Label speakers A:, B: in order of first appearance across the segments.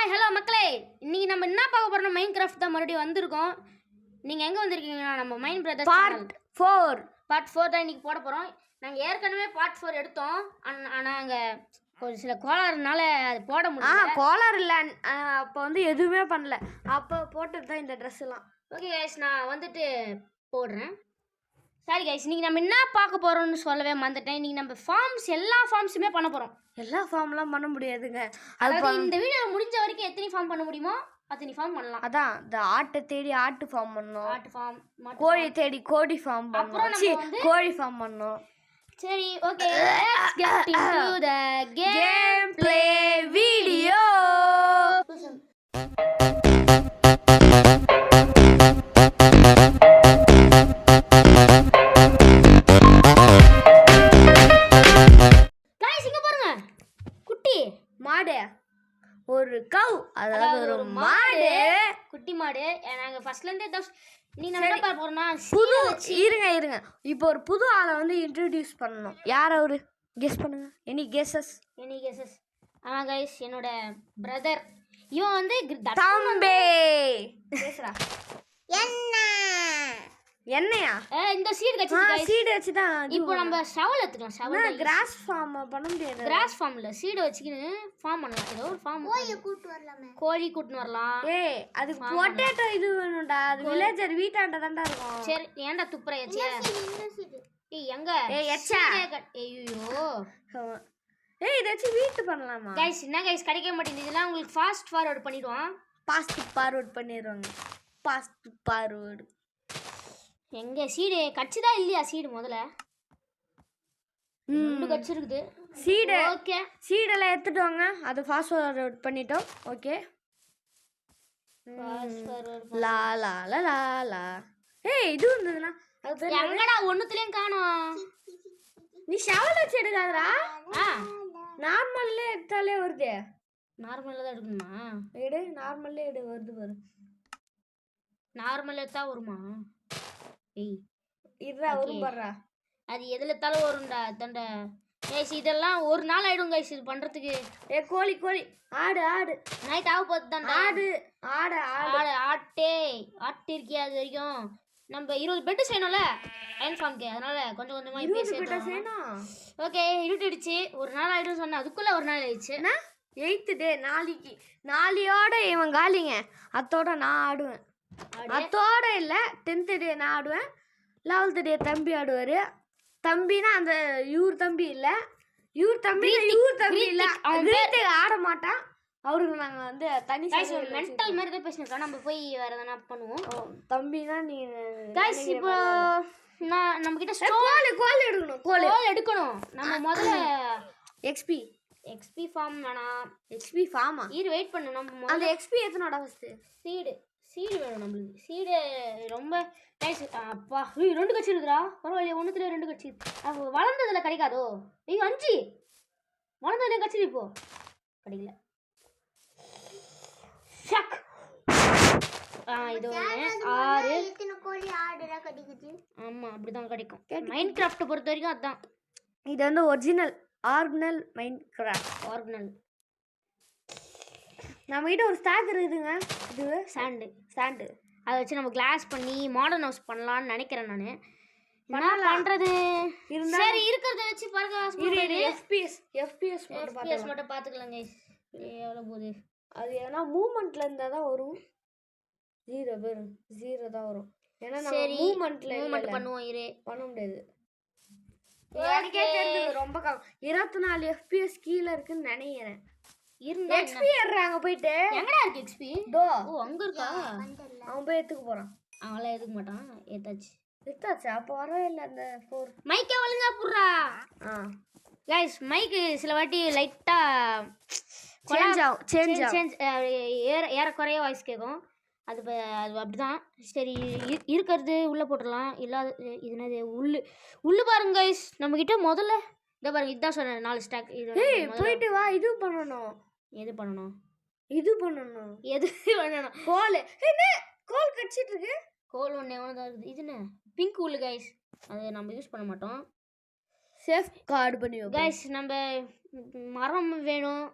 A: Hi hello மக்களே, இன்னைக்கு நம்ம என்ன பார்க்க போறோம்னா மைன்கிராஃப்ட் தான் மறுபடியும் வந்திருக்கோம். நீங்கள் எங்கே வந்திருக்கீங்கன்னா நம்ம மைன் பிரதர்ஸ் பார்ட் 4 தான் இன்னைக்கு போட போகிறோம். நாங்கள் ஏற்கனவே பார்ட் 4 எடுத்தோம். ஆனால் அங்கே ஒரு சில கோளாறுனால அது போட முடியல.
B: கோளாறு இல்லை, அப்போ வந்து எதுவுமே பண்ணல. அப்போ போட்டது தான் இந்த ட்ரெஸ்ஸெல்லாம்.
A: ஓகே கைஸ், நான் வந்துட்டு போடுறேன். சரி கைஸ், இன்னைக்கு நம்ம என்ன பார்க்க போகிறோம்னு சொல்லவே மறந்துட்டேன். இன்னைக்கு நம்ம ஃபார்ம்ஸ் எல்லா ஃபார்ம்ஸுமே பண்ண போகிறோம்.
B: எல்லா ஃபார்ம்லாம் பண்ண முடியாதுங்க.
A: அதாவது இந்த வீடியோ முடிஞ்ச வரைக்கும் எத்தனை ஃபார்ம் பண்ண முடியுமோ அத்தனை ஃபார்ம் பண்ணலாம்.
B: அதான் இந்த ஆட்டை தேடி ஆட்டு ஃபார்ம் பண்ணணும்,
A: ஆட்டு ஃபார்ம்,
B: கோழி தேடி கோழி ஃபார்ம் பண்ணணும், கோழி ஃபார்ம் பண்ணணும்.
A: சரி okay, let's get into the game
B: play video.
A: Guys இங்க பாருங்க, குட்டி
B: மாடு, ஒரு கவ், அதாவது ஒரு மாடு,
A: குட்டி மாடு. நாங்க ஃபர்ஸ்ட்ல இருந்தே நீ நம்ம என்ன பார்க்க போறோம்னா
B: புது இருங்க இப்போ ஒரு புது ஆளை வந்து இன்ட்ரோடியூஸ் பண்ணணும். யார் அவரு? கெஸ் பண்ணுங்க. Any guesses?
A: ஆமா गाइस, என்னோட பிரதர். இவன் வந்து
B: தம்பி பேசுறா. என்னையா
A: இந்த சீட் கட்சி गाइस,
B: சீட் வச்சு தான்
A: இப்போ நம்ம ஷவல் எடுத்துக்கலாம். ஷவல்
B: கிராஸ் ஃபார்ம் பண்ண முடியாது.
A: கிராஸ் ஃபார்ம்ல சீட் வச்சுக்கின்னு ஃபார்ம் பண்ணலாம். ஏதோ ஒரு ஃபார்ம் கோழி கூட்டிட்டு வரலாம்.
B: ஏய், அதுக்கு பொட்டேட்டோ இது வேணும்டா. அது வில்லேஜர் வீட்டாண்ட தான்டா இருக்கும்.
A: சரி, ஏன்டா துப்புற எச்சே? ஏய் எங்க?
B: ஏய் எச்சா.
A: ஐயோ
B: இத வச்சு வீட்டு பண்ணலாமா?
A: गाइस என்ன गाइस கிடைக்க மாட்டேங்குது. இதெல்லாம் உங்களுக்கு ஃபாஸ்ட் ஃபார்வர்ட் பண்ணிடுவோம்.
B: ஃபாஸ்ட் ஃபார்வர்ட் பண்ணிடுவாங்க. Fast forward.
A: எங்க சீடு கட்சிதா இல்லையா? சீடு முதல்ல ரெண்டு கட்சி இருக்குது.
B: சீடு
A: ஓகே,
B: சீடெல்லாம் எடுத்துட்டு வாங்க. அது ஃபாஸ்ட் ஃபார்வர்ட் பண்ணிட்டோம். Okay,
A: fast forward.
B: லா லா லா லா லா. ஏய், இது வந்ததுனா அது பேர்
A: எங்கடா ஒண்ணுத்துலயும் காணோம்.
B: நீ ஷவல் வச்சு எடுக்காதடா. நார்மல்ல எடுத்தாலே வருது.
A: நார்மலா தான் எடுக்கணுமா?
B: எடு, நார்மல்ல எடு, வருது பாரு.
A: நார்மல் எடுத்தா வருமா? ஏய்
B: இதுடா வரும் பாருடா.
A: அது எதுல எடுத்தாலும் வரும்டா தண்டை. கைஸ் இதெல்லாம் ஒரு நாள் ஆயிடும் கைஸ் இது பண்றதுக்கு.
B: கோழி கோழி, ஆடு ஆடு,
A: நைட் ஆக போகுது தான்.
B: ஆடு ஆடு ஆடு
A: ஆட்டு இருக்கியா? அது வரைக்கும் நம்ம 20 பெட்டு செய்யணும்ல அயன் ஃபார்ம்க்கு. அதனால கொஞ்சம் கொஞ்சமா இப்படி செய்யணும். ஓகே, இருட்டிடுச்சு. ஒரு நாள் ஆயிடும் சொன்னா அதுக்குள்ள ஒரு நாள் ஆயிடுச்சு.
B: 8th டே நாளையோட இவன் காலிங்க. அத்தோட நான் ஆடுவேன். அத்தோட இல்லை, 10th டே நான் ஆடுவேன். 11th டே தம்பி ஆடுவார். தம்பினா அந்த இவர் தம்பி இல்லை, இவர் தம்பி இல்லை, அவன் வீட்டுக்கு ஆட மாட்டான். அவருக்கு நாங்கள் வந்து தனி
A: மென்டல் மாதிரி தான் பேசினோம். நம்ம போய் வேற எதனா பண்ணுவோம்.
B: தம்பினா நீ
A: गाइस இப்போ நான் நம்ம கிட்ட
B: கோல்
A: எடுக்கணும். நம்ம முதல்ல எக்ஸ்பி ஃபார்ம் வேணாம்.
B: XP pharma?
A: இரு வெயிட் பண்ணு. நம்ம
B: அந்த எக்ஸ்பி எத்தனோட ஃபர்ஸ்ட்
A: சீடு வேணும் நம்மளுக்கு. சீடு ரொம்ப நைஸ். அப்பா ரெண்டு கட்சி இருக்குடா. பரவாயில்லையா, ஒன்றுத்துல 2 கட்சி. அப்போ வளர்ந்ததுல கிடைக்காதோ? ஐயோ 5 வளர்ந்ததுல கட்சி இப்போ கிடைக்கல. இது 6. ஆமா, அப்படிதான் கிடைக்கும். மைன்கிராஃப்ட் பொறுத்த வரைக்கும் அதான்.
B: இது வந்து ஆர்ஜினல் மைன்கிராஃப்ட். நம்ம கிட்ட ஒரு ஸ்டாக் இருக்குதுங்க. இது சாண்டு.
A: அதை வச்சு நம்ம கிளாஸ் பண்ணி மாடர்ன் ஹவுஸ் பண்ணலாம்னு நினைக்கிறேன். நான் என்ன பண்றது? சரி, இருக்கிறத வச்சு பாருங்க.
B: எஃப்பிஎஸ்
A: மட்டும் பார்த்துக்கலாம் கைஸ். எவ்வளோ போகுது?
B: அது ஏன்னா மூவ்மெண்ட்ல இருந்தா தான் வரும். 0 தான் வரும். ஏன்னா நம்ம மூவ்மெண்ட்
A: பண்ணுவோம்.
B: பண்ண முடியாது. எனக்கே தெரிஞ்சது ரொம்ப 24 FPS கீழே இருக்குன்னு நினைக்கிறேன். எக்ஸ்பி ஏறாங்க போயிட்டு.
A: எங்கடா இருக்கு எக்ஸ்பி? அங்க இருக்கா?
B: அவன் போய் எடுத்துக்க போறான்.
A: அவன்லாம் எடுக்க மாட்டான்.
B: எடுத்தாச்சு. அப்போ வரவே இல்லை அந்த 4.
A: மைக்கை ஒழுங்கா புடுறா. गाइस மைக் சில வாட்டி லைட்டா சேஞ்ச் ஏறக்குறைய வாய்ஸ் கேட்கும். அது அப்படிதான். சரி, இருக்கிறது உள்ளே போட்டுடலாம். இல்லாத இது என்னது உள்ளு பாருங்க गाइस. நம்மக்கிட்ட முதல்ல இதை பாருங்க. இதுதான் சொன்னேன் 4 ஸ்டாக். இது
B: போயிட்டு வா. இது பண்ணணும்.
A: எது பண்ணணும்?
B: கோல் கடிச்சிட்டு இருக்கு.
A: கோல் ஒன்று தான் இருக்குது. இது என்ன பிங்க் உள்ளு गाइस. அது நம்ம யூஸ் பண்ண மாட்டோம்.
B: சேஃப் கார்டு பண்ணி
A: गाइस நம்ம மரம் வேணும்.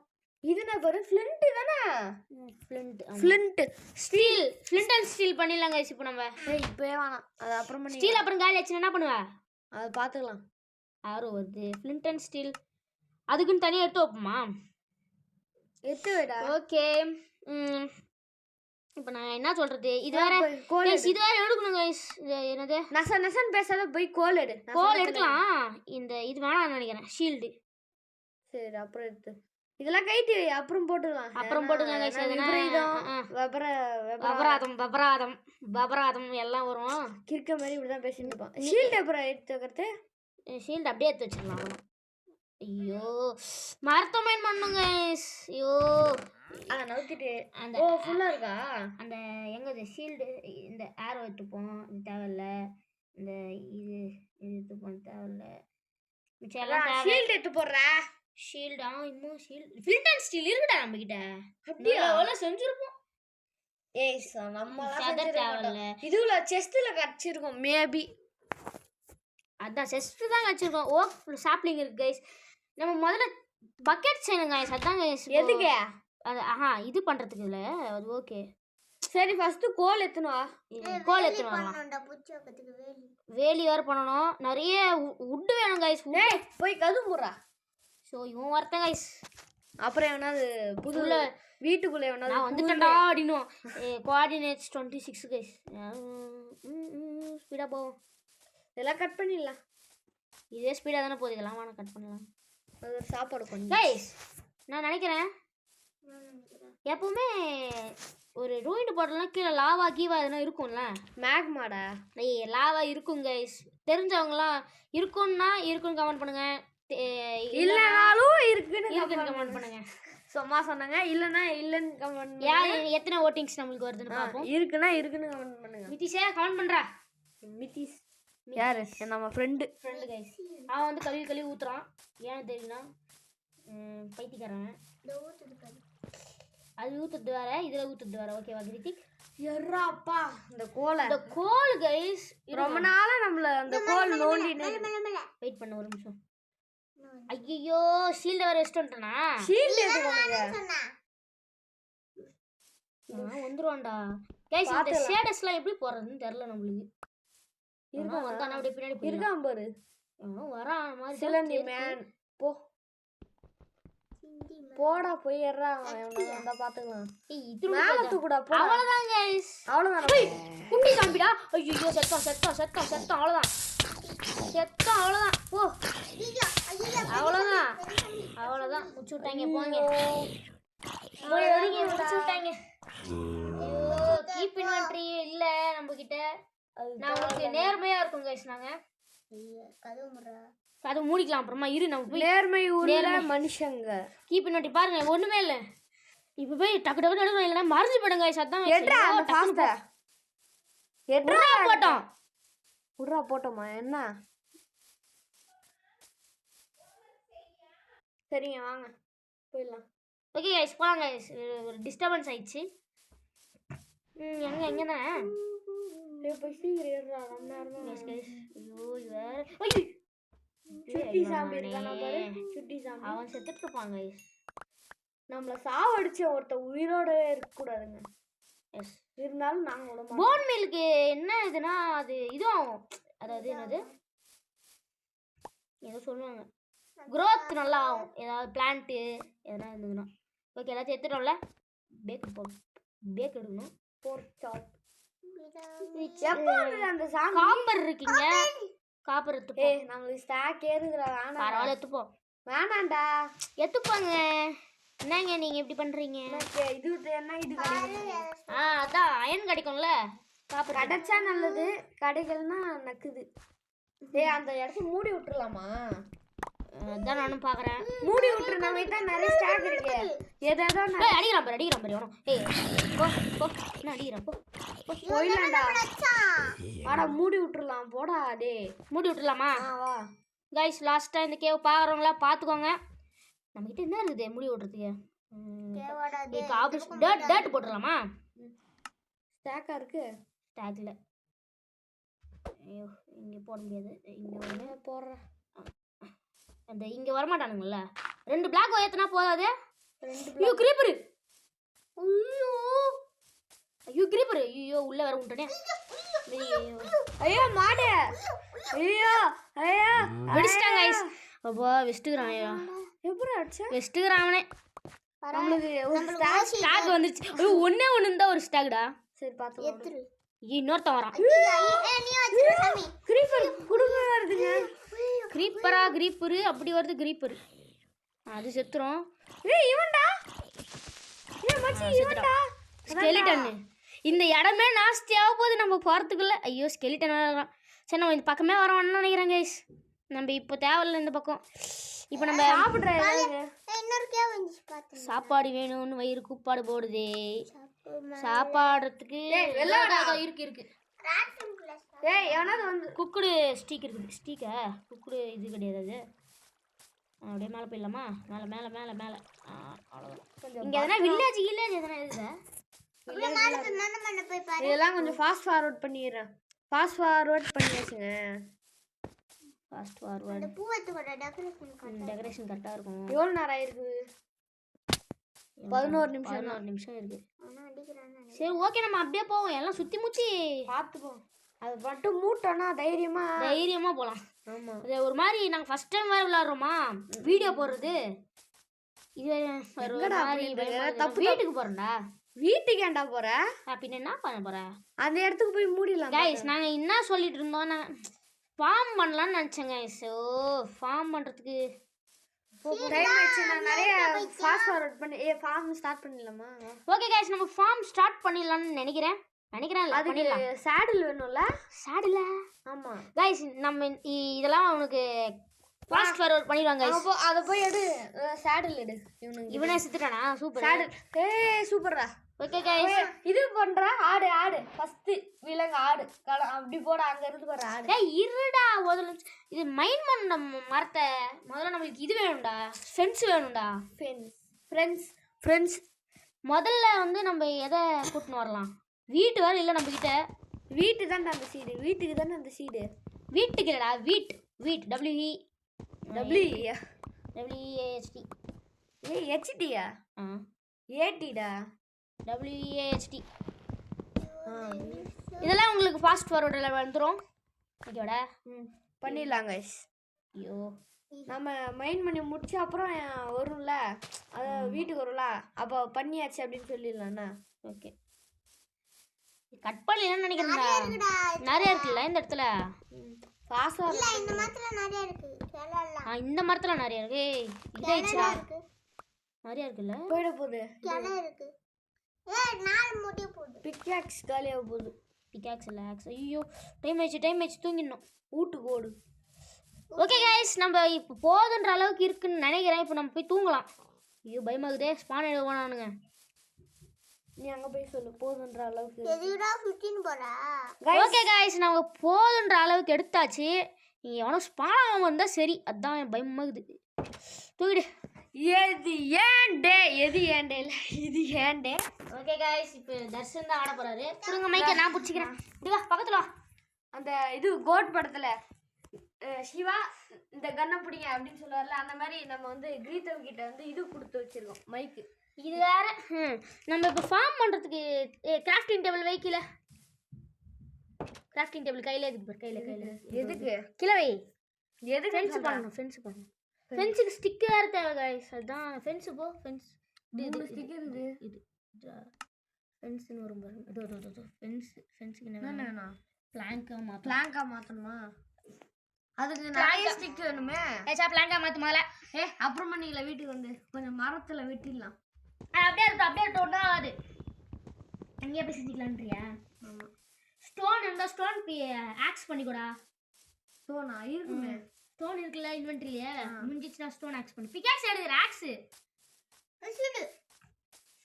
B: இது என்ன பாரு ஃப்ளிண்ட் தானே
A: Flint
B: Flint
A: steel Flint and Steeles பண்ணிடலாம் கைஸ் இப்போ நம்ம
B: இப்போவே வேணாம் அது அப்புறம் பண்ணி
A: ஸ்டீல் அப்புறம் காலி ஆச்சுன்னா என்ன பண்ணுவ
B: அது பார்த்துக்கலாம்
A: ஆரோ வருது ஃப்ளிண்ட் அண்ட் ஸ்டீல் அதுக்குன்னு தனியாக எடுத்து வைப்போமா
B: எடுத்து வைடா
A: ஓகே இப்போ நான் என்ன சொல்றது இது வேற guys, இது வேற எடுக்கணும் கைஸ் என்னது
B: நசன் பேசாத போய் கோல் எடு
A: கோல் எடுக்கலாம் இந்த இது வேணாம் நினைக்கிறேன் ஷீல்டு
B: சரி அப்புறம் எடுத்து இதெல்லாம் கைட்டி வை, அப்புறம் போட்டுக்கலாம்
A: அப்புறம் போட்டுக்கலாம் guys, பபராதம் எல்லாம் வரும்
B: கிறுக்க மாதிரி இப்படிதான் பேசிட்டு இருப்பான் ஷீல்டு அப்புறம் எடுத்து வைக்கிறது
A: ஷீல்டு அப்படியே எடுத்து வச்சிடலாம் அவ்வளோ ஐயோ மரத்தமைன் பண்ணுங்க ஐயோ
B: நவுத்திட்டு
A: அந்த
B: ஓ ஃபுல்லா இருக்கா
A: அந்த எங்க ஷீல்டு இந்த ஏரோ எடுத்துப்போம் இது தேவையில்ல இந்த இது எடுத்துப்போம் தேவையில்ல மிச்சம் எல்லாம்
B: ஷீல்டு எடுத்து போடுற
A: ஷீல்டா இன்னும் ஷீல்டு ஃபில்ட் அண்ட் ஸ்டீல் இருக்குடா நம்ம கிட்ட
B: அப்படியே
A: எவ்வளோ செஞ்சிருப்போம்
B: ஏய் நம்ம
A: ஃபெதர் தேவையில்ல
B: இதுல செஸ்ட்ல கடிச்சிருக்கோம் மேபி
A: அதான் செஸ்ட் தான் வச்சிருக்கோம் ஓ சாப்லிங் இருக்கு கைஸ் நம்ம முதல்ல பக்கெட் செய்யணும் கைஸ் அதான் கைஸ்
B: எதுக்கு
A: அது இது பண்றதுக்கு இல்ல அது ஓகே
B: சரி ஃபர்ஸ்ட் கோல் எத்தணும் வா
A: கோல் எத்தணும் வரலாம் வேலி வேற பண்ணணும் நிறைய உட் வேணும் கைஸ்
B: டேய் போய் கதுமுறா
A: ஸோ இவன் வரத்தேன் கைஸ்
B: அப்புறம் எவனாவது புதுல வீட்டுக்குள்ள எவனாவது
A: நான் வந்துட்டேன்டா அப்படின்னும் கோஆர்டினேட்ஸ் 26 கைஸ் ஸ்பீடாக போவோம்
B: இதெல்லாம் கட் பண்ணிடலாம்
A: இதே ஸ்பீடாக தானே போகுது இதெல்லாம் வேணா கட் பண்ணலாம்
B: அது ஒரு சாப்பாடு கொஞ்சம்
A: கைஸ் நான் நினைக்கிறேன் எப்பவுமே ஒரு ரூயிண்ட் பாட்டில்லாம் கீழே லாவா கீவா எதுனா இருக்கும்ல
B: மேக்மாடா
A: லாவா இருக்கும் கைஸ் தெரிஞ்சவங்களாம் இருக்குன்னு கமெண்ட் பண்ணுங்க
B: இல்லனாலும் இருக்குன்னு
A: கமெண்ட் பண்ணுங்க
B: சும்மா சொன்னாங்க இல்லனா இல்லன்னு கமெண்ட்
A: யார் எத்தனை ஓட்டிங்ஸ் நம்மளுக்கு வருதுன்னு பார்ப்போம்
B: இருக்குன்னு கமெண்ட் பண்ணுங்க
A: மிதிஷே கமெண்ட் பண்றா
B: மிதிஷ் யாரு நம்ம ஃப்ரெண்டு
A: கைஸ் அவன் வந்து கழுவி ஊத்துறான் ஏன் தெரியும்னா பைத்தியக்காரன் அது ஊத்துறது வேற இதுல ஊத்துறது வேற ஓகேவா கிரித்திக்
B: எர்ராப்பா இந்த கோல்
A: கைஸ்
B: ரொம்ப நாளா நம்மள அந்த கோல் நோண்டி
A: வெயிட் பண்ண ஒரு நிமிஷம் ஐயோ ஷீல்ட் வேற வெஸ்ட் வந்துட்டனா
B: ஷீல்ட் எடுத்துக்கோங்க
A: நான் வந்துருவான்டா கைஸ் இந்த ஷேடஸ்லாம் எப்படி போறதுன்னு தெரியல நம்மளுக்கு வந்தானே அப்படியே பின்னாடி
B: இருக்கான் பாரு
A: வரான் மாதிரி
B: சிலந்தி மேன் போ போடா போய் ஏறா வந்தா பாத்துக்கலாம் மேல தூக்குடா போ
A: அவ்வளவுதான் गाइस
B: அவ்வளவுதான்
A: குட்டி காம்பிடா ஐயோ செத்தா அவ்வளவுதான் போ அவ்வளவுதான் முச்சு விட்டாங்க போங்க போய் ஒதுங்கி முச்சு விட்டாங்க ஐயோ கீப் இன்வென்டரி இல்ல நம்ம கிட்ட நான் உங்களுக்கு நேர்மையா இருக்கும் गाइस நாங்க கதவு மூடிக்கலாம் அப்புறமா இரு நம்ம போய்
B: நேர்மை உள்ள மனுஷங்க
A: கீப் இன்வென்டரி பாருங்க ஒண்ணுமே இல்ல இப்போ போய் டக்கு டக்கு எடுக்கணும் இல்லனா மறந்து போடுங்க गाइस அதான்
B: எட்ரா ஃபாஸ்டா எட்ரா
A: போட்டோம்
B: உட்ரா போட்டோமா என்ன சரிங்க வாங்க போயிடலாம்
A: ஓகே गाइस போலாம் गाइस ஒரு டிஸ்டர்பன்ஸ் ஆயிடுச்சு எங்கனா
B: போய் சீக்கிரம் ஏறா ரொம்ப நேரமா
A: गाइस ஐயோ வேற ஐயோ
B: சுட்டி சாம்பி இருக்கானா பாரு சுட்டி சாம்பி
A: அவன் செத்துட்டு இருப்பான் गाइस
B: நம்மள சாவடிச்ச ஒருத்த உயிரோட இருக்க கூடாதுங்க
A: எஸ்
B: இருந்தாலும் நாங்க விட மாட்டோம்
A: போன் மில்க்கு என்ன இதுனா அது இதுவும் அதாவது என்னது ஏதோ சொல்லுவாங்க growth நல்லா ஆகும் ஏதாவது பிளான்ட் எதனா இருந்ததுன்னா ஓகே எல்லாத்தையும் எடுத்துட்டோம்ல பேக் எடுக்கணும்
B: போர்க் சாப் எப்போ அந்த சாம்பி
A: காப்பர் இருக்கீங்க காப்பர் எடுத்துப்போம்
B: ஏய் நம்மளுக்கு ஸ்டாக் ஏறுதுடா வேணாம்
A: பரவாயில்ல எடுத்துப்போம்
B: வேணாம்டா
A: எடுத்துப்பாங்க என்னங்க நீங்க இப்படி பண்றீங்க
B: இது என்ன இது
A: அதான் அயன் கிடைக்கும்ல காப்பர்
B: கிடைச்சா நல்லது கிடைக்கலன்னா நக்குது டேய் அந்த இடத்த மூடி விட்டுறலாமா
A: அதான் நானும் பாக்குறேன்
B: மூடி விட்டுற நம்ம கிட்ட நிறைய ஸ்டாக் இருக்கு ஏதாவது
A: அடிக்கிறான் பாரு எவனோ ஏய் போ என்ன அடிக்கிறான் போ
B: போயிடலாம்டா வாடா மூடி விட்டுறலாம் போடா டேய்
A: மூடி விட்டுறலாமா
B: வா
A: கைஸ் லாஸ்ட்டாக இந்த கேவ் பார்க்குறவங்களா பார்த்துக்கோங்க நம்மக்கிட்ட என்ன இருக்குது முடி ஓட்டுறதுக்கு டேட் போட்டுடலாமா
B: ஸ்டாக்கா இருக்கு
A: ஸ்டாக்ல ஐயோ இங்கே போட முடியாது இங்கே ஒன்று
B: போடுறேன்
A: அந்த இங்கே வரமாட்டானுங்கள்ல 2 பிளாக் ஏற்றினா போதாது ஐயோ கிரீப்பர் ஐயோ ஐயோ கிரீப்பர் ஐயோ உள்ள வர விட்டனே
B: ஐயோ மாடு ஐயோ ஐயோ
A: வெடிச்சிட்டாங்க गाइस அப்பா வெஸ்ட்க்குறான் ஐயா
B: எப்படி அடிச்சா
A: வெஸ்ட்க்குறான் அவனே
B: நம்மளுக்கு ஒரு
A: ஸ்டாக் வந்துருச்சு ஐயோ ஒண்ணே இருந்தா ஒரு ஸ்டாக்டா
B: சரி பாத்து எத்துரு
A: இன்னொருத்தன் வரான்
B: கிரீப்பர் குடுங்க வருதுங்க
A: கிரீப்பர் அப்படி வருது கிரீப்பர் அது செத்துறோம்
B: ஏய் இவன்டா ஏய் மச்சி இவன்டா
A: ஸ்கெலிட்டன் இந்த இடமே நாஸ்தியாக போகுது நம்ம போகிறதுக்குள்ள ஐயோ ஸ்கெலிட்டன் வரான் சரி நம்ம இந்த பக்கமே வரோம்னு நினைக்கிறேன் கைஸ் நம்ம இப்போ தேவையில்ல இந்த பக்கம் இப்போ நம்ம சாப்பாடு வேணும்னு வயிறு கூப்பாடு போடுதே சாப்பாடுறதுக்கு இருக்கு
B: ஏய் எவனாவது வந்து
A: குக்குடு ஸ்டீக் இருக்குது ஸ்டீக்கா குக்குடு இது கிடையாது அது அப்படியே மேலே போயிடலாமா மேலே மேலே மேலே மேலே அவ்வளோதான் இங்கே எதனா வில்லேஜ் எதனா இருக்குது
B: இதெல்லாம் கொஞ்சம் ஃபாஸ்ட் ஃபார்வர்ட் பண்ணிடுறேன் ஃபாஸ்ட் ஃபார்வர்ட் பண்ணியாச்சுங்க
A: ஃபாஸ்ட் ஃபார்வர்ட் டெக்கரேஷன் கரெக்டாக இருக்கும்
B: எவ்வளோ நேரம் ஆயிருக்கு 11
A: நிமிஷம் இருக்கு சரி ஓகே நம்ம அப்படியே போவோம் எல்லாம் சுற்றி முற்றி
B: பார்த்துப்போம் அது மட்டும் மூட்டோன்னா தைரியமாக
A: போகலாம்
B: ஆமாம்
A: இது ஒரு மாதிரி நாங்கள் ஃபஸ்ட் டைம் வேறு விளாட்றோமா வீடியோ போடுறது இது தப்பு வீட்டுக்கு போகிறேன்டா
B: வீட்டுக்கு ஏன்டா போற
A: பின்ன என்ன பண்ண போற
B: அந்த இடத்துக்கு போய் மூடிடலாம்
A: கைஸ் நாங்கள் என்ன சொல்லிட்டு இருந்தோம் நாங்கள் ஃபார்ம் பண்ணலாம்னு நினச்சேங்க ஸோ ஃபார்ம் பண்ணுறதுக்கு
B: டைம் ஆயிடுச்சு நான் நிறைய ஃபாஸ்ட் ஃபார்வர்ட் பண்ணி ஃபார்ம் ஸ்டார்ட் பண்ணிடலாமா
A: ஓகே கைஸ் நம்ம ஃபார்ம் ஸ்டார்ட் பண்ணிடலாம்னு நினைக்கிறேன்
B: அதுக்கு சேடில் வேணும்ல
A: சேடில்
B: ஆமாம்
A: கைஸ் நம்ம இதெல்லாம் அவனுக்கு ஃபாஸ்ட் ஃபார்வர்ட் பண்ணிடுவாங்க
B: அதை போய் எடு சேடில் எடு
A: இவனே செத்துட்டானா சூப்பர்
B: சேடில் சூப்பர்ரா
A: ஓகே கைஸ்
B: இது பண்ற ஆடு ஃபர்ஸ்ட் விலங்கு ஆடு அப்படி போட அங்க இருந்து போற ஆடு
A: ஏய் இருடா முதல்ல இது மைண்ட் பண்ண மரத்தை முதல்ல நம்மளுக்கு இது வேணும்டா ஃப்ரெண்ட்ஸ் வேணும்டா ஃப்ரெண்ட்ஸ் முதல்ல வந்து நம்ம எதை கூட்டின்னு வரலாம் வீட்டு வேறு இல்லை நம்ம கிட்ட
B: வீட்டுக்கு தானே அந்த சீடு வீட்டுக்கு
A: இல்லடா வீட் WHT
B: HTயா ATடா
A: WHT இதெல்லாம் உங்களுக்கு ஃபாஸ்ட் ஃபார்வர்டில் வந்துடும் ஓகேடா
B: பண்ணிடலாம் கைஸ்
A: ஐயோ
B: நம்ம மைண்ட் பண்ணி முடிச்ச அப்புறம் வரும்ல அது வீட்டுக்கு வரும்ல அப்போ பண்ணியாச்சு அப்படின்னு சொல்லிடலாம்ண்ணா
A: ஓகே கட் பண்ணலன்னு நினைக்கிறேன்டா நிறைய இருக்குல்ல இந்த இடத்துல
B: இந்த
A: மரத்துல நிறைய இருக்கு இதாயிடுச்சுடா நிறைய இருக்குல்ல
B: போயிட போகுது பிக்காக்ஸ் காலியாக போகுது
A: பிக்காக்ஸ் இல்லை ஆக்ஸ் ஐயோ டைம் ஆயிடுச்சு தூங்கிடணும்
B: வீட்டுக்கு ஓடு
A: ஓகே கைஸ் நம்ம இப்போ போதுன்ற அளவுக்கு இருக்குன்னு நினைக்கிறேன் இப்போ நம்ம போய் தூங்கலாம் ஐயோ பயமாகுதே ஸ்பான் எடுவானுங்க
B: நீ அங்கே போய் சொல்லு போதுன்ற அளவுக்கு
A: ஓகே கைஸ் நம்ம போதுன்ற அளவுக்கு எடுத்தாச்சு நீ எவனோ ஸ்பான் வந்தால் சரி அதான் பயமாகுது தூக்கிடு
B: எது ஏன்டே இல்லை இது ஏன்டே
A: ஓகே கைஸ் இப்போ தர்ஷன் தான் ஆட போறாரு புடுங்க மைக்க நான் பிடிச்சிக்கிறேன் இப்படி வா பக்கத்துல வா
B: அந்த இது கோட் படத்துல சிவா இந்த கன்னை பிடிங்க அப்படின்னு சொல்லுவார்ல அந்த மாதிரி நம்ம வந்து கிரீத்தவ் கிட்ட வந்து இது கொடுத்து வச்சிருக்கோம் மைக்கு
A: இது வேற நம்ம இப்போ ஃபார்ம் பண்ணுறதுக்கு கிராஃப்டிங் டேபிள் வைக்கல கிராஃப்டிங் டேபிள் கையில் எதுக்கு கையில்
B: எதுக்கு
A: கிளவை
B: எதுக்கு
A: ஃபென்ஸ் பண்ணணும் ஃபென்ஸுக்கு ஸ்டிக்கர் வேறு தேவை கைஸ் அதுதான் ஃபென்ஸு ஃபென்ஸ்
B: இது ஸ்டிக்கர்
A: இது ஃபென்ஸ்னு வரும் பாருங்க இது ஃபென்ஸுக்கு என்ன வேணும்
B: பிளாங்காக மாற்றணுமா அதுக்கு நிறைய ஸ்டிக் வேணுமே
A: பிளாங்காக மாற்று முதல்ல
B: அப்புறமா நீங்கள வீட்டுக்கு வந்து கொஞ்சம் மரத்தில் வெட்டிடலாம்
A: அப்படியே இருக்கட்டும் ஒன்றும் ஆகாது அங்கேயே போய் செஞ்சுக்கலான்றியா
B: ஆமாம்
A: ஸ்டோன் இருந்தால் ஸ்டோன் ஆக்ஸ் பண்ணிக்கூடா
B: ஸ்டோனா இருக்குமே
A: ஸ்டோன் இருக்குல்ல இன்வென்ட்ரியில முடிஞ்சிச்சுன்னா ஸ்டோன் ஆக்ஸ் பண்ணி பிகாக்ஸ் எடுக்கிற ஆக்ஸு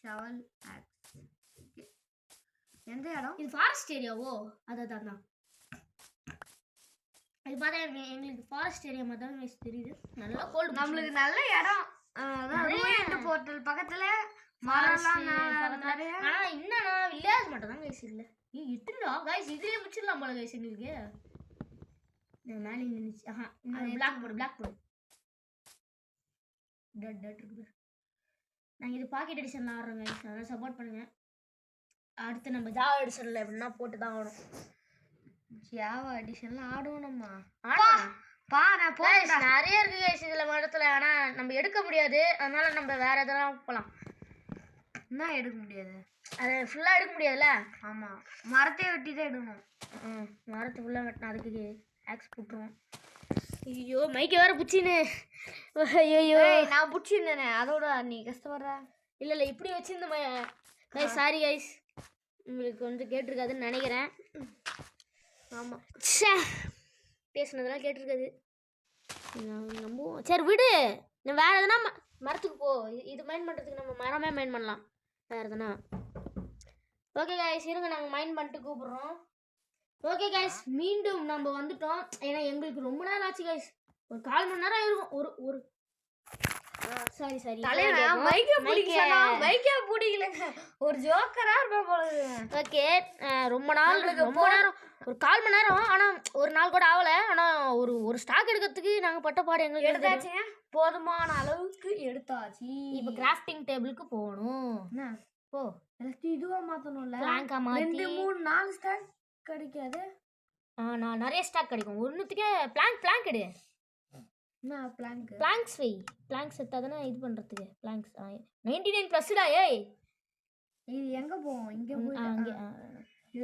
B: ஷவல் ஆக்ஸ் எந்த இடம்
A: இது ஃபாரஸ்ட் ஏரியாவோ அதான் இது பார்த்தா எங்களுக்கு ஃபாரஸ்ட் ஏரியா மாதிரி தான் தெரியுது நல்லா கோல்டு
B: நம்மளுக்கு நல்ல இடம் அதான் போர்ட்டல் பக்கத்துல மரம்லாம் நிறைய
A: ஆனால் என்னன்னா வில்லேஜ் மட்டும் தான் கைஸ் இல்லை இட்டுண்டா கைஸ் இதுலேயே முடிச்சிடலாம் போல கைஸ் எங்களுக்கு மேலே நின்றுச்சு பிளாக் போடு டட் இருக்குது நாங்கள் இது பாக்கெட் எடிஷனில் ஆடுறோங்க அதெல்லாம் சப்போர்ட் பண்ணுங்கள். அடுத்து நம்ம ஜாவா எடிஷனில் எப்படின்னா போட்டு தான் ஆகணும்.
B: ஜாவா எடிஷன்லாம் ஆடுவோம் நம்ம.
A: நான் நிறைய இருக்கு கைஸ் இதில் மரத்தில். ஆனால் நம்ம எடுக்க முடியாது, அதனால நம்ம வேற எதெல்லாம் போகலாம்.
B: என்ன எடுக்க முடியாது?
A: அதை ஃபுல்லாக எடுக்க முடியாதுல்ல.
B: ஆமாம், மரத்தையே வெட்டி தான் எடுக்கணும்.
A: மரத்தை ஃபுல்லாக வெட்டினா அதுக்கு ஆக்ஸ் போட்டுருவோம். ஐயோ மைக்கு வேற புச்சின்னு. ஐயோ
B: நான் பிடிச்சிருந்தேனே, அதோட நீ கஷ்டப்படுற.
A: இல்லை இப்படி வச்சுருந்த சாரி கைஸ், உங்களுக்கு கொஞ்சம் கேட்டிருக்காதுன்னு நினைக்கிறேன்.
B: ஆமாம்,
A: பேசுனதெல்லாம் கேட்டிருக்காது, நம்புவோம். சரி விடு, நான் வேறு எதனா மரத்துக்கு போ. இது மைண்ட் பண்ணுறதுக்கு நம்ம மரமே மைண்ட் பண்ணலாம் வேறு எதனா. ஓகே கைஸ் இருங்க, நாங்கள் மைண்ட் பண்ணிட்டு கூப்பிட்றோம். ஓகே கைஸ் மீண்டும் நம்ம வந்துட்டோம். ஏன்னா எங்களுக்கு ரொம்ப நேரம் ஆச்சு கைஸ், ஒரு 1/4 மணி நேரம் ஆயிருக்கும். ஒரு சாரி
B: மைக்கே பிடிக்கலங்க, ஒரு ஜோக்கரா இருப்பேன் போல.
A: ஓகே ரொம்ப நேரம் ஒரு 1/4 மணி நேரம். ஆனால் ஒரு நாள் கூட ஆகலை. ஆனால் ஒரு ஸ்டாக் எடுக்கிறதுக்கு நாங்கள் பட்ட பாடு எங்களுக்கு
B: எடுத்தாச்சுங்க, போதுமான அளவுக்கு எடுத்தாச்சு.
A: இப்போ கிராஃப்டிங் டேபிளுக்கு போகணும்.
B: என்ன
A: போ,
B: எல்லாத்தையும் இதுவாக மாற்றணும்ல.
A: பிளாங்கா மாற்றி
B: 2 3 4 ஸ்டாக் கிடைக்காது.
A: நான் நிறைய ஸ்டாக் கிடைக்கும். ஒன்றுத்துக்கே பிளாங்க் எடு.
B: என்ன
A: பிளாங்க்ஸ் வை, பிளாங்க்ஸ் எடுத்தாதானே இது பண்ணுறதுக்கு. பிளாங்க்ஸ் 99+டா. ஏய்
B: இது எங்கே போவோம்? இங்கே போய்
A: அங்கே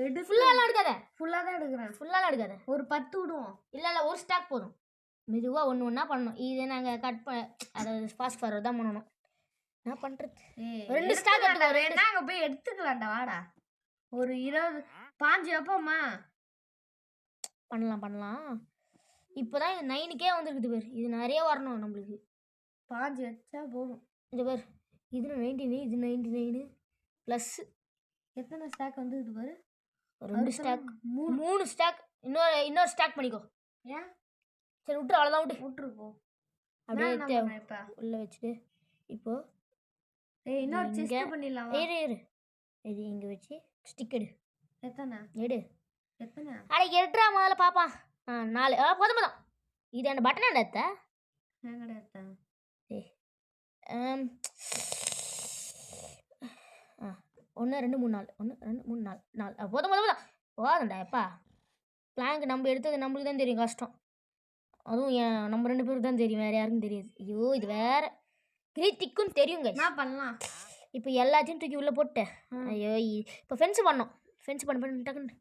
B: எடு.
A: ஃபுல்லாலாம் எடுக்காத.
B: ஃபுல்லாக தான் எடுக்கிறேன்.
A: ஃபுல்லாலாம் எடுக்காத,
B: ஒரு 10 விடுவோம்.
A: இல்லை ஒரு ஸ்டாக் போதும். மெதுவாக ஒன்று ஒன்றா பண்ணணும். இது நாங்கள் அதாவது ஃபாஸ்ட் ஃபார்வர்ட் தான் பண்ணணும். என்ன பண்ணுறது? 2 ஸ்டாக் எடுத்துக்கலாம்.
B: நாங்கள் போய் எடுத்துக்கலாம்டா, வாடா. ஒரு 20 5 வைப்போம்மா.
A: பண்ணலாம். இப்போ தான் 9க்கே வந்துருக்குது பேர். இது நிறைய வரணும் நம்மளுக்கு.
B: 5 வச்சா போதும்.
A: இந்த பேர் இது 99, இது 99 ப்ளஸ்
B: எத்தனை ஸ்டாக் வந்து இது பாரு.
A: 2 ஸ்டாக் 3 ஸ்டாக். இன்னொரு ஸ்டாக் பண்ணிக்கோ.
B: ஏன்?
A: சரி விட்டுரு, அவ்வளோதான்
B: விட்டுருப்போம்.
A: அப்படியே உள்ள வச்சுட்டு இப்போ
B: இன்னொரு செஸ்ட் பண்ணிடலாம்.
A: இரு இது இங்கே வச்சு ஸ்டிக் எடு.
B: எத்தனை
A: அட எடுறா முதல்ல பாப்பா. 4 போதும். இது அந்த பட்டன் எடுத்த
B: எங்கடா எடுத்தேன்?
A: 1 2 3 4 1 2 3 4 போதும் போதும்டா. எப்பா பிளாங்க் நம்ம எடுத்தது நம்மளுக்கு தான் தெரியும் கஷ்டம். அதுவும் நம்ம 2 பேருக்கு தான் தெரியும், வேறு யாருக்கும் தெரியாது. ஐயோ இது வேற கிரீத்திக்கும் தெரியுங்க.
B: என்ன பண்ணலாம்?
A: இப்போ எல்லாத்தையும் தூக்கி உள்ளே போட்டேன். ஐயோ இப்போ ஃபென்ஸ் பண்ணோம். ஃபென்ஸ் பண்ண டக்குன்னு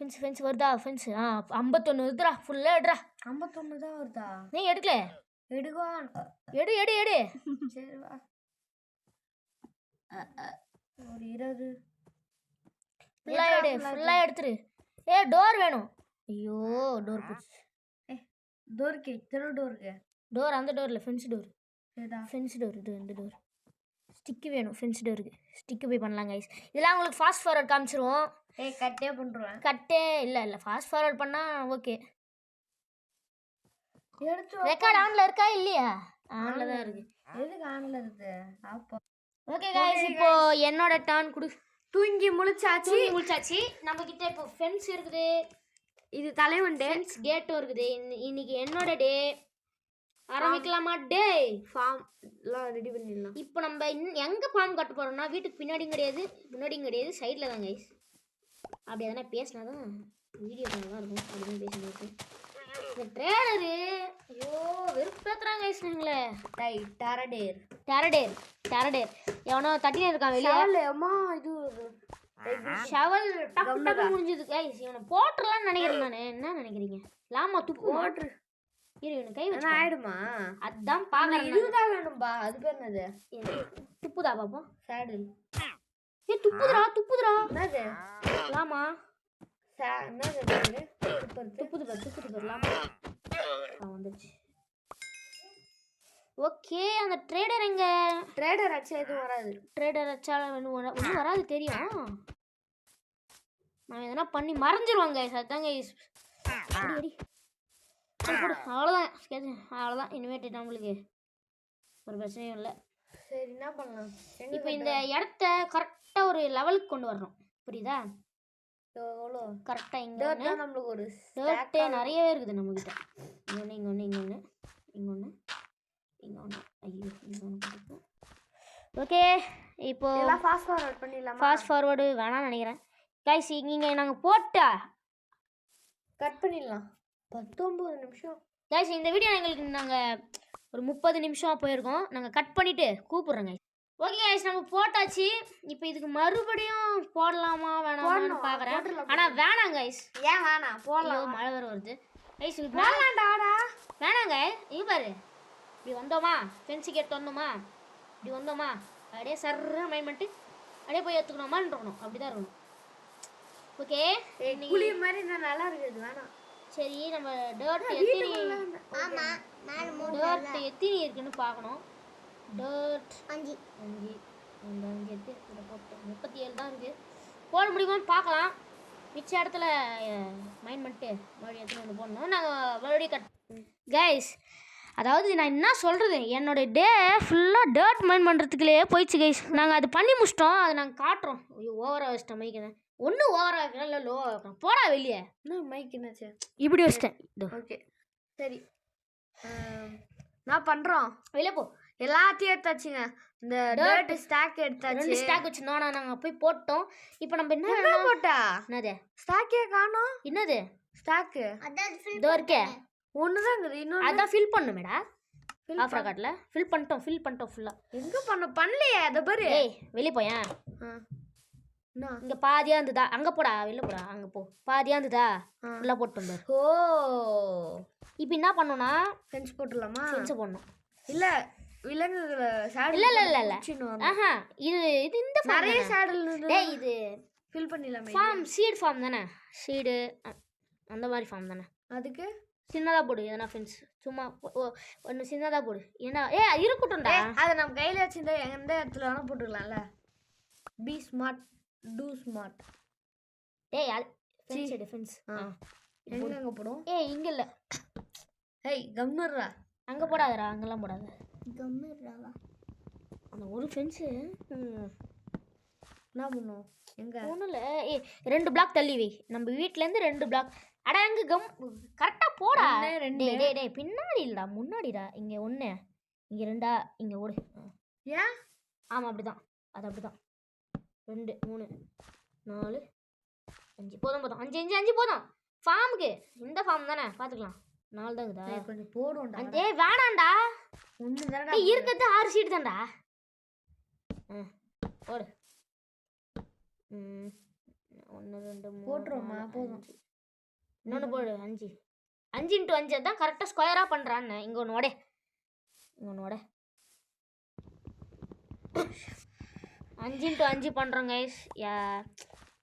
A: ஃபென்ஸ் வருதா? ஃபென்ஸ் 51 வருதுடா. ஃபுல்லாக எடுறா.
B: 51 தான் வருதா?
A: நீ எடுக்கல?
B: எடுக்குவான்.
A: எடு.
B: சரி வா. ஒரு 20
A: ஃபுல்லாக எடுத்துரு. டோர் வேணும். ஐயோ டோர் போச்சு.
B: டோருக்கு இத்தனை டோருக்கு?
A: டோர் அந்த டோரில் ஃபென்ஸ் டோர்.
B: ஃபென்ஸ்
A: டோர் இது இந்த டோர். ஸ்டிக்கு வேணும் ஃபென்ஸ் டோருக்கு. ஸ்டிக்கு போய் பண்ணலாம் கைஸ். இதெல்லாம் உங்களுக்கு ஃபாஸ்ட் ஃபார்வர்ட் காமிச்சிருவோம்.
B: கட்டே பண்ணுறேன்.
A: கட்டே இல்லை ஃபாஸ்ட் ஃபார்வர்ட் பண்ணால் ஓகே.
B: எடுத்து
A: ரெக்கார்ட் ஆனில் இருக்கா இல்லையா? ஆனில் தான் இருக்குது.
B: எதுக்கு ஆனில் இருக்குது? அப்போ
A: ஓகே கைஸ் இப்போ என்னோட டர்ன் கொடு.
B: தூங்கி முழிச்சாச்சு.
A: நம்மக்கிட்ட இப்போ ஃபென்ஸ் இருக்குது.
B: இது தலைவன் டே.
A: கேட்டும் இருக்குது. இன்னைக்கு என்னோட டே. ஆரம்பிக்கலாமா? டே
B: ஃபார்ம்லாம் ரெடி பண்ணிடலாம்.
A: இப்போ நம்ம எங்கே ஃபார்ம் கட்ட போகிறோம்னா வீட்டுக்கு பின்னாடியும் கிடையாது சைடில் தான் கைஸ். அப்படி எதனா பேசினா தான் வீடியோ தான் இருக்கும். அப்படின்னு பேசினது இந்த ட்ரேடரு ஐயோ வெறுப்பேற்றுறாங்க கைஸ். நீங்களே டேரடேர் எவனோ தட்டினே இருக்கான் வெளியே.
B: அம்மா இது
A: ஷவல் டப்பு முடிஞ்சது கைஸ். இவனை போட்டுடலான்னு நினைக்கிறேன் நான். என்ன நினைக்கிறீங்க? லாமா துப்பு
B: போட்டு
A: இவனை கை வச்சு
B: ஆயிடுமா?
A: அதான் பார்க்க
B: இதுதான் வேணும்பா. அது பேர் என்னது?
A: துப்புதா பாப்போம்.
B: சேடில்.
A: துப்புதுரா
B: என்னது?
A: லாமா
B: என்னது?
A: துப்புது லாமா வந்துச்சு. ஓகே அந்த ட்ரேடர் எங்க?
B: ட்ரேடர் அடிச்சா எதுவும் வராது.
A: ட்ரேடர் அடிச்சாலும் ஒன்றும் வராது தெரியும். நான் எதனா பண்ணி மறைஞ்சிருவாங்க. அதுதாங்க அடி அவ்வளோதான். இனிமேட்டு நம்மளுக்கு ஒரு பிரச்சனையும் இல்லை.
B: சரி என்ன பண்ணலாம்?
A: இப்போ இந்த இடத்த கரெக்டாக ஒரு லெவலுக்கு கொண்டு வரணும். புரியுதா?
B: எவ்வளோ
A: கரெக்டாக இங்கே
B: நம்மளுக்கு ஒரு
A: டேர்ட்டே நிறையவே இருக்குது நம்மக்கிட்ட. இங்கே ஒன்று ஐயோ இங்கே ஒன்று ஓகே இப்போ
B: எல்லாம் ஃபாஸ்ட் ஃபார்வர்ட் பண்ணிடலாமா?
A: ஃபாஸ்ட் ஃபார்வர்டு வேணாம்னு நினைக்கிறேன் கைஸ். இங்கே நாங்கள் போட்டா
B: கட் பண்ணிடலாம். 19 நிமிஷம்
A: கைஸ். இந்த வீடியோ எங்களுக்கு நாங்கள் ஒரு 30 நிமிஷம் போயிருக்கோம். நாங்கள் கட் பண்ணிவிட்டு கூப்பிட்றோங்க. ஓகே கைஸ், நம்ம போட்டாச்சு. இப்போ இதுக்கு மறுபடியும் போடலாமா வேணாமான்னு பார்க்குறேன். ஆனால் வேணாம் கைஸ்.
B: ஏன் வேணாம்? போடலாம்.
A: மழை வர வருது கைஸ்.
B: வேணாண்டாடா.
A: வேணாங்க. இங்கே பாரு, இப்படி வந்தோமா, ஃபென்ஸு கேட்டு வந்தோமா, இப்படி வந்தோமா, அப்படியே சர்ற மைண்ட் பண்ணிட்டு அப்படியே போய் எடுத்துக்கணுமான்னு இருக்கணும். அப்படி தான் இருக்கணும். ஓகே,
B: புளி மாதிரி தான் நல்லா இருக்குது. வேணாம்.
A: சரி, நம்ம டர்ட் எத்தனை இருக்குன்னு பார்க்கணும். டர்ட் 5 அந்த 5 எடுத்து இதில் போட்டு 37 தான் இருக்குது. போட முடியுமான்னு பார்க்கலாம். மிச்ச இடத்துல மைண்ட் பண்ணிட்டு மறுபடியும் எடுத்துன்னு வந்து போடணும். நாங்கள் மறுபடியும் கட் கைஸ். அதாவது நான் என்ன சொல்கிறது, என்னோடய டே ஃபுல்லாக டர்ட் மைண்ட் பண்ணுறதுக்குள்ளே போயிடுச்சு கைஸ். நாங்கள் அது பண்ணி முடிச்சிட்டோம். அதை நாங்கள் காட்டுறோம். ஐயோ, ஓவராக வச்சிட்டேன் மைக்கு. ஒன்றும் ஓவராக வைக்கிறேன், இல்லை லோ வைக்கிறேன். போடா வெளியே.
B: என்ன மைக் என்னாச்சு?
A: இப்படி வச்சிட்டேன்.
B: ஓகே சரி, நான் பண்ணுறோம்.
A: வெளியே போ.
B: எல்லாத்தையும் எடுத்தாச்சுங்க. இந்த டர்ட் ஸ்டாக் எடுத்தாச்சு.
A: 2 ஸ்டாக் வச்சுருந்தோம். நாங்கள் போய் போட்டோம். இப்போ நம்ம என்ன
B: போட்டா?
A: என்னது
B: ஸ்டாக்கே காணோம்.
A: என்னது
B: ஸ்டாக்கு?
A: இதோ இருக்கே,
B: ஒன்று தான் இருக்குது. இன்னொன்று
A: அதான் ஃபில் பண்ணுமேடா. ஆஃபர் கார்டில் ஃபில் பண்ணிட்டோம் ஃபுல்லாக.
B: எங்கே பண்ணலையே? அதை பாரு.
A: ஏய், வெளியே போயேன். இங்கே பாதியாக இருந்ததா? அங்கே போடா, வெளில போடா. அங்கே போ. பாதியாக இருந்ததா? நல்லா போட்டு வந்தார்.
B: ஓ,
A: இப்போ என்ன பண்ணோன்னா
B: ஃபென்ஸ் போட்டுடலாமா?
A: ஃபென்ஸை போடணும்.
B: இல்லை, விலங்குகளை
A: இல்லை. ஆஹா, இது இந்த
B: நிறைய சேடல்.
A: டேய், இது
B: ஃபில் பண்ணிடலாமே.
A: சீடு ஃபார்ம் தானே? சீடு அந்த மாதிரி ஃபார்ம் தானே?
B: அதுக்கு
A: சின்னதாக போடு. எதனா ஃப்ரெண்ட்ஸ் சும்மா ஒன்று சின்னதாக போடு. ஏன்னா இருக்கட்டும்டா.
B: அதை நம்ம கையில் வச்சுருந்தா எந்த இடத்துல வேணால் போட்டுக்கலாம்ல. Be smart, too smart.
A: டேய், அது டிஃபென்ஸ்.
B: எங்கே போடும்?
A: இங்கே இல்லை.
B: ஏய், கம்முறா.
A: அங்கே போடாதடா, அங்கெல்லாம் போடாத.
B: கம்முறாவா?
A: அந்த ஒரு ஃபென்ஸு
B: என்ன பண்ணும்? எங்கே?
A: ஒன்றும் இல்லை. 2 பிளாக் தள்ளி வை. நம்ம வீட்டிலேருந்து 2 பிளாக். அட, அங்கே கரெக்டாக போடா. டேய் பின்னாடி இல்லைடா, முன்னாடிடா. இங்கே 1, இங்கே 2, இங்கே ஓடு.
B: ஏன்?
A: ஆமாம், அப்படி தான். அது அப்படி தான். 2 3 4 5 போதும். 5 போதும். ஃபார்முக்கு இந்த ஃபார்ம் தானே, பார்த்துக்கலாம். 4 தான் இருக்குதா?
B: கொஞ்சம் போடும்டா.
A: வேணாண்டா.
B: 1 தானே
A: இருக்கிறது 6 சீட் தான்டா. போடு. 1 2 3
B: போட்டுருவோமா? போதும்.
A: இன்னொன்று போடு. 5 × 5 தான் கரெக்டாக ஸ்கொயராக பண்ணுறான்னு. இங்கே ஒன்று ஓடே. 5 × 5 பண்ணுறோம் கைஸ்.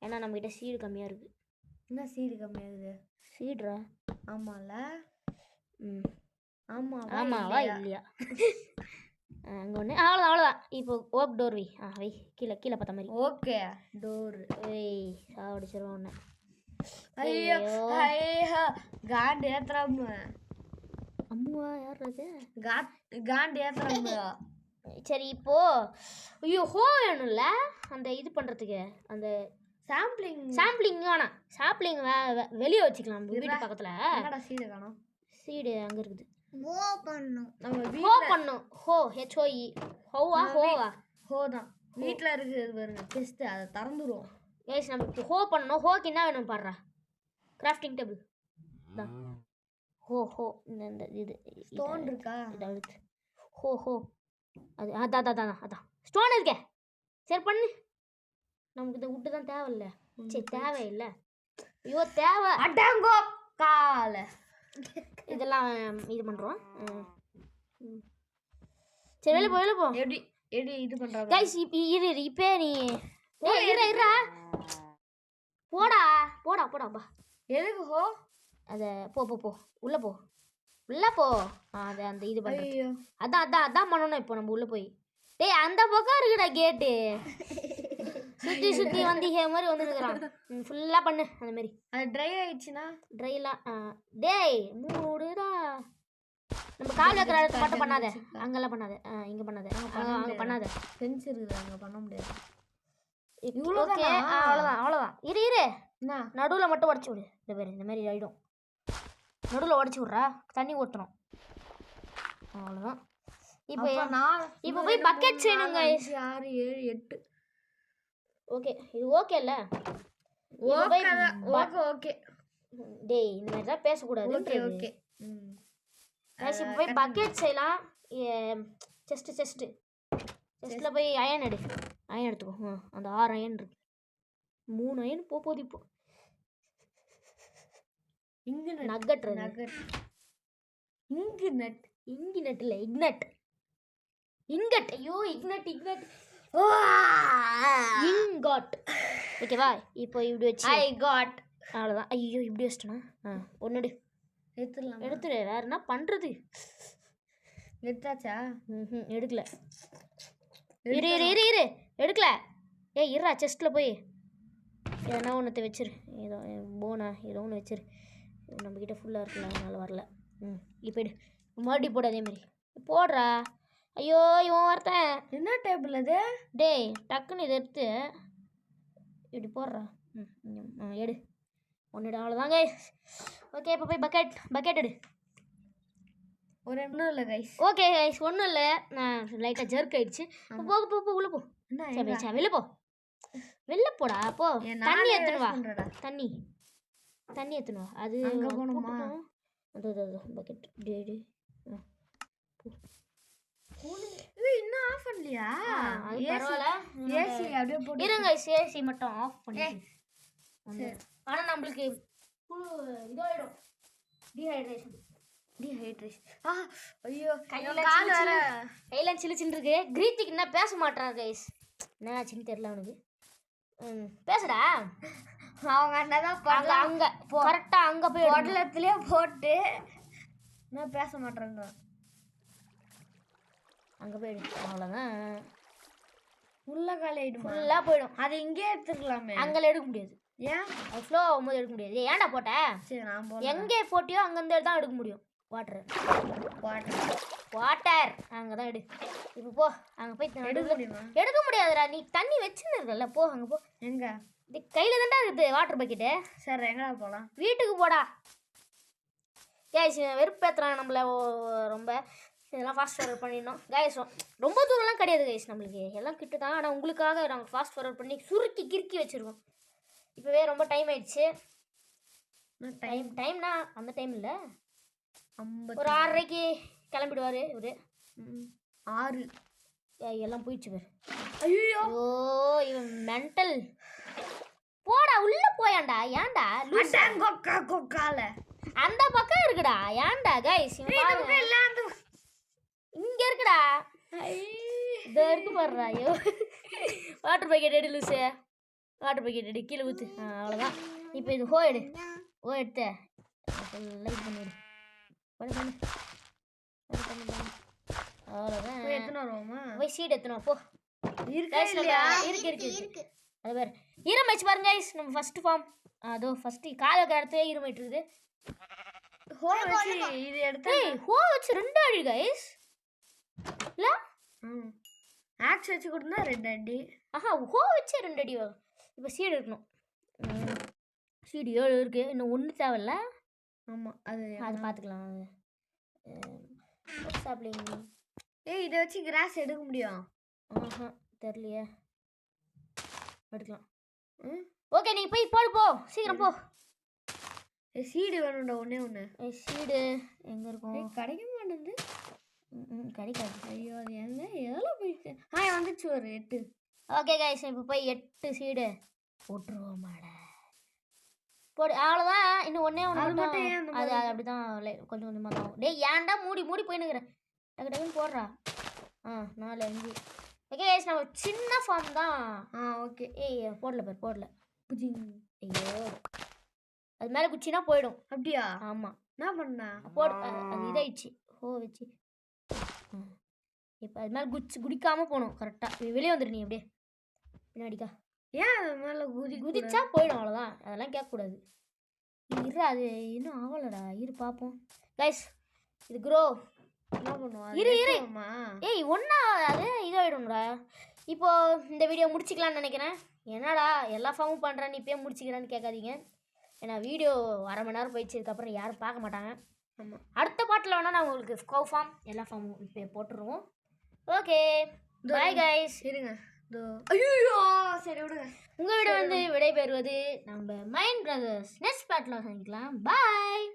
A: ஏன்னா நம்மகிட்ட சீடு கம்மியாக இருக்குது.
B: என்ன சீடு கம்மியாகுது?
A: சீடுரா.
B: ஆமாம்ல.
A: ஆமாவா இல்லையா? அங்கே ஒன்று. அவ்வளோதான். இப்போ ஓக் டோர் வை. வை. கீழே பார்த்த மாதிரி.
B: Okay, door.
A: சாவடிச்சிடும் ஒன்று.
B: ஐயோ காண்டு ஏத்துறாம.
A: அம்முவா யார் அது?
B: காண்டு ஏத்துறாம.
A: சரி, இப்போ ஐயோ ஹோ வேணும்ல அந்த இது பண்ணுறதுக்கு. அந்த சாம்பிளிங் வேணாம். சாம்பிளிங் வெளியே வச்சுக்கலாம் வீட்டு பக்கத்தில்.
B: என்னடா சீடு காணோம்?
A: சீடு அங்கே இருக்குது.
B: நம்ம
A: பண்ணும். HOE.
B: ஹோ தான் வீட்டில் இருக்குது பாருங்க. டெஸ்ட் அதை திறந்துருவோம்.
A: கைஸ், நமக்கு பண்ணணும். ஹோக்கு என்ன வேணும் பாடுறா? கிராஃப்டிங் டேபிள் தான். இந்த இது
B: ஸ்டோன் இருக்கா?
A: இதாவது அது அதான் ஸ்டோன் இருக்கே. சரி பண்ணு. நமக்கு இந்த உட்டு தான் தேவையில்ல. சரி, தேவையில்லை. ஐயோ, தேவை.
B: அடங்கோ கால.
A: இதெல்லாம் இது பண்ணுறோம். சரி, வெளில போ.
B: எப்படி இது பண்ணுறாங்க
A: கைஸ்? இப்போ நீ இருடா. போடா.
B: எதுக்கு ஹோ?
A: அதை போ உள்ளே போ. அது அந்த இது பண்ணுறது. அதான் பண்ணணும். இப்போ நம்ம உள்ளே போய் டேய் அந்த பக்கம் இருக்குடா கேட்டு. சுற்றி வந்தீங்க மாதிரி வந்துருக்குறான். ஃபுல்லாக பண்ணு அந்த மாதிரி.
B: அது ட்ரை ஆயிடுச்சுன்னா?
A: ட்ரைலாம் டேய் மூடுடா. நம்ம கால் வைக்கிற இடத்துல மட்டும் பண்ணாத. அங்கெல்லாம் பண்ணாத. இங்கே பண்ணாத. அங்கே பண்ணாத.
B: ஃபென்ஸ் இருக்குது, அங்கே பண்ண முடியாது.
A: ஓகே, அவ்வளோதான். இரு என்ன நடுவில் மட்டும் உடச்சி விடு. இந்த பேர் இந்த மாதிரி ஆகிடும். நடுவில் உடச்சி விட்றா, தண்ணி ஊற்றணும். அவ்வளோதான். இப்போ
B: அப்ப நான்
A: இப்போ போய் பக்கெட் செய்யணும் guys.
B: 6 7 8
A: ஓகே இது ஓகே இல்ல
B: ஓகே ஓகே ஓகே
A: டேய் இந்த மாதிரி தான் பேசக்கூடாது
B: ஓகே ஓகே
A: guys இப்போ போய் பக்கெட் செய்யலாம் செஸ்ட்டில் போய் அயன் எடுத்துக்கோ அந்த 6 அயன் இருக்கு 3 அயன் போகுது இப்போ
B: இங்கு
A: நக்கட்
B: இங்கு நட்
A: இல்லை இங்கட் ஐயோ இக்னட் இங்காட் ஓகேவா இப்போ இப்படி வச்சு
B: ஐ காட்
A: அவ்வளோதான் ஐயோ இப்படி வச்சிட்டேனா ஒன்றுடு எடுத்துடு வேற என்ன பண்ணுறது
B: எடுத்தாச்சா
A: எடுக்கல இரு எடுக்கல இருடா செஸ்ட்டில் போய் எதனா ஒன்றத்தை வச்சிரு ஏதோ போனா ஏதோ ஒன்று வச்சிரு நம்மக்கிட்ட ஃபுல்லாக இருக்குல்ல அதனால வரல இப்போ எடு மறுபடி போடு அதேமாரி போடுறா ஐயோ இவன் வரத்தேன்
B: என்ன டேபிள் அது
A: டேய் டக்குன்னு இதை எடுத்து இப்படி போடுறா எடு ஒன்றுடு அவ்வளோதாங்க ஓகே இப்போ போய் பக்கெட் எடு
B: ஒரு ஒன்றும் இல்லை கைஸ்
A: ஓகே கைஸ் ஒன்றும் இல்லை நான் லைட்டாக ஜர்க் ஆயிடுச்சு போ உள்ளே போ வெளில போடா போ தண்ணி எடுத்துன்னு வா தண்ணி எடுத்துன்னு வா அது
B: அங்கே போகணுமா
A: அது பக்கெட் டேடு
B: இன்னும் ஆஃப் பண்ணலையா
A: அது பரவாயில்ல
B: ஏசி அப்படியே போட்டு
A: இருங்க ஏசி மட்டும் ஆஃப் பண்ணி ஆனால் நம்மளுக்கு இதாகிடும் டீஹைட்ரேஷன்
B: ஐயோ
A: கையில் சின்ன இருக்கு கிரீத்திக்கு என்ன பேச மாட்டான் கைஸ் என்ன ஆச்சுன்னு தெரியல அவனுக்கு பேசுடா
B: அவங்க அண்ணன்
A: அங்கே கரெக்டாக அங்கே போய்
B: உடலத்துலேயே போட்டு என்ன பேச மாட்டேறாங்க
A: அங்கே போயிடு அவ்வளோதான்
B: ஃபுல்லாக காலி ஆகிடும்
A: ஃபுல்லாக போயிடும்
B: அது இங்கே எடுத்துக்கலாமே
A: அங்கெல்லாம் எடுக்க முடியாது
B: ஏன்
A: அது ஃப்ளோ ஆகும்போது எடுக்க முடியாது ஏன்டா போட்ட
B: சரி நான்
A: எங்கே போட்டியோ அங்கேருந்து தான் எடுக்க முடியும் வாட்டர் அங்கே தான் எடு இப்போ போ அங்கே போய் எடுக்க முடியாதுடா நீ தண்ணி வச்சுன்னு இருக்கல போ அங்கே போ
B: எங்க
A: இது கையில் தான்டா இருக்குது வாட்டர் பக்கெட்டு
B: சரி எங்கடா போகலாம்
A: வீட்டுக்கு போடா கேஸ் வெறுப்பேற்றுறாங்க நம்மள ரொம்ப இதெல்லாம் ஃபாஸ்ட் ஃபார்வர்ட் பண்ணிடணும் கைஸ் ரொம்ப தூரம்லாம் கிடையாது கைஸ் நம்மளுக்கு எல்லாம் கிட்ட தான் ஆனால் உங்களுக்காக நாங்கள் ஃபாஸ்ட் ஃபார்வர்ட் பண்ணி சுருக்கி கிறுக்கி வச்சுருக்கோம் இப்போவே ரொம்ப டைம் ஆயிடுச்சு டைம்னா அந்த டைம் இல்லை ஒரு 6:30க்கு கிளம்பிடுவார் இவர்
B: 6
A: எல்லாம் போயிடுச்சு பேர்
B: ஐயோ
A: இவன் மென்டல் போடா உள்ள போயாண்டா ஏன்டா
B: கொக்கால
A: அந்த பக்கம் இருக்குடா ஏன்டா கைஸ் இங்க இருக்குடா இதை எடுத்து பாடுறா ஐயோ வாட்டர் பக்கெட் எடு லூசு வாட்டர் பக்கெட் எடு கீழே ஊற்று அவ்வளோதான் இப்போ இது ஓ எடுத்த லைட் பண்ணிவிடு அவ்வளோதான்
B: எத்தனை வருவோமா
A: போய் சீடு எத்தணும் போ இருக்கு அது பேர் ஈரம் வச்சு பாருங்க கைஸ் நம்ம ஃபர்ஸ்ட் ஃபார்ம் அதோ ஃபர்ஸ்ட் காலை கடத்தே ஈரம் இருக்குது
B: இது எடுத்து
A: ஹோ வச்சு 2 அடி கைஸ் இல்ல
B: ஆக்ஸ் வச்சு கொடுத்தா 2 அடி
A: ஹோ வச்சு 2 அடி இப்போ சீடு இருக்கணும் சீடு 7 இருக்கு இன்னும் 1 தேவையில்ல
B: ஆமாம்
A: அது பார்த்துக்கலாம்
B: இதை வச்சு கிராஸ் எடுக்க முடியும்
A: தெரியலையே எடுக்கலாம் ஓகே நீ போய் போ சீக்கிரம் போ
B: சீடு வேணும்டா ஒன்று
A: சீடு எங்கே இருக்கும்
B: கிடைக்க மாட்டேங்குது
A: கிடைக்காது
B: ஐயோ அது என்ன எதெல்லாம் போயிடுச்சு வந்துச்சு ஒரு 8
A: ஓகே கைஸ் இப்போ போய் 8 சீடு போட்டுருவோமாடா போடு அவ்வளோதான் இன்னும் ஒன்றே அது அப்படி தான் கொஞ்சம் கொஞ்சமாக தான் டேய் ஏன்டா மூடி போயின்னுக்கிறேன் டக்குன்னு போடுறா 4 5 ஓகே கைஸ் நம்ம சின்ன ஃபார்ம் தான்
B: ஓகே
A: போடல ஐயோ அது மேலே குச்சினா போயிடும்
B: அப்படியா
A: ஆமாம்
B: என்ன பண்ணா
A: போடு அது இதாயிடுச்சு வச்சு இப்போ அது மேலே குடிக்காமல் போகணும் கரெக்டாக வெளியே வந்துடு நீ அப்படியே பின்னாடிக்கா
B: ஏன் அது மேலே
A: குதிச்சா போயிடும் அவ்வளோதான் அதெல்லாம் கேட்கக்கூடாது இரு அது இன்னும் ஆகலடா பார்ப்போம் கைஸ் இது க்ரோ
B: என்ன பண்ணுவோம்
A: இரு ஒன்றா அது இதாகிடும்டா இப்போ இந்த வீடியோ முடிச்சிக்கலான்னு நினைக்கிறேன் என்னடா எல்லா ஃபார்மும் பண்ணுறேன் நீ இப்போயே முடிச்சிக்கிறான்னு கேட்காதீங்க ஏன்னா வீடியோ 1/2 மணி நேரம் போயிடுச்சு இதுக்கப்புறம் யாரும் பார்க்க மாட்டாங்க அடுத்த பாட்டில் வேணால் நான் உங்களுக்கு ஸ்கோ ஃபார்ம் எல்லா ஃபார்மும் இப்போ போட்டுருவோம் ஓகே பை கைஸ்.
B: இருங்க ஐயோ சரி விடுங்க.
A: உங்களிடம் வந்து விடைபெறுவது நம்ம மைண்ட் பிரதர்ஸ். நெக்ஸ்ட் பார்ட்ல சந்திக்கலாம். பாய்.